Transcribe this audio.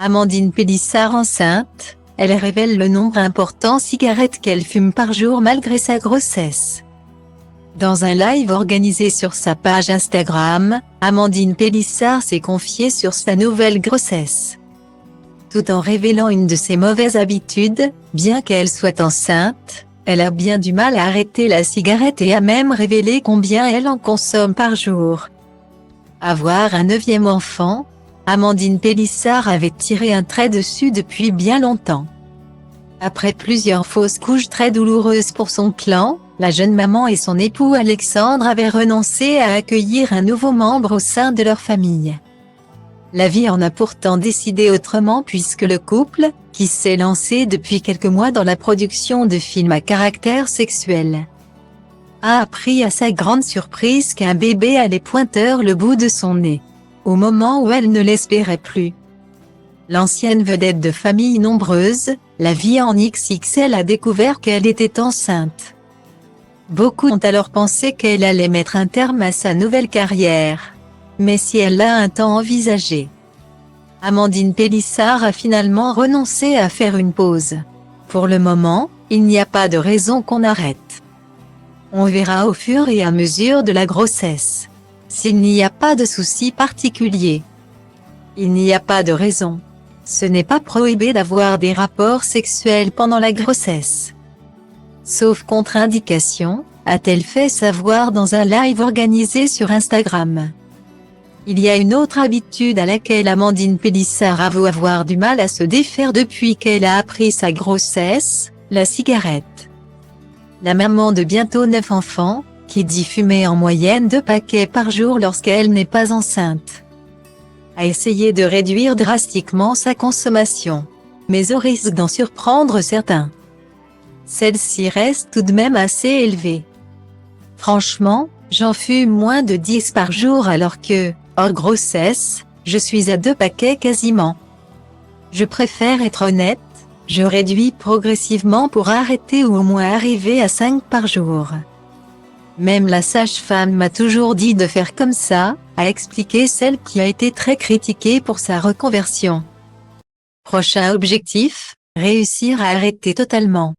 Amandine Pélissard enceinte, elle révèle le nombre important de cigarettes qu'elle fume par jour malgré sa grossesse. Dans un live organisé sur sa page Instagram, Amandine Pélissard s'est confiée sur sa nouvelle grossesse. Tout en révélant une de ses mauvaises habitudes, bien qu'elle soit enceinte, elle a bien du mal à arrêter la cigarette et a même révélé combien elle en consomme par jour. Avoir un 9e enfant, Amandine Pélissard avait tiré un trait dessus depuis bien longtemps. Après plusieurs fausses couches très douloureuses pour son clan, la jeune maman et son époux Alexandre avaient renoncé à accueillir un nouveau membre au sein de leur famille. La vie en a pourtant décidé autrement puisque le couple, qui s'est lancé depuis quelques mois dans la production de films à caractère sexuel, a appris à sa grande surprise qu'un bébé allait pointer le bout de son nez, au moment où elle ne l'espérait plus. L'ancienne vedette de famille nombreuse, la vie en XXL, a découvert qu'elle était enceinte. Beaucoup ont alors pensé qu'elle allait mettre un terme à sa nouvelle carrière. Mais si elle l'a un temps envisagé, Amandine Pélissard a finalement renoncé à faire une pause. Pour le moment, il n'y a pas de raison qu'on arrête. On verra au fur et à mesure de la grossesse. S'il n'y a pas de souci particulier, il n'y a pas de raison. Ce n'est pas prohibé d'avoir des rapports sexuels pendant la grossesse. Sauf contre-indication, a-t-elle fait savoir dans un live organisé sur Instagram. Il y a une autre habitude à laquelle Amandine Pélissard avoue avoir du mal à se défaire depuis qu'elle a appris sa grossesse, la cigarette. La maman de bientôt 9 enfants, qui dit fumer en moyenne 2 paquets par jour lorsqu'elle n'est pas enceinte, a essayé de réduire drastiquement sa consommation, mais au risque d'en surprendre certains. Celle-ci reste tout de même assez élevée. Franchement, j'en fume moins de 10 par jour alors que, hors grossesse, je suis à 2 paquets quasiment. Je préfère être honnête, je réduis progressivement pour arrêter ou au moins arriver à 5 par jour. Même la sage-femme m'a toujours dit de faire comme ça, a expliqué celle qui a été très critiquée pour sa reconversion. Prochain objectif, réussir à arrêter totalement.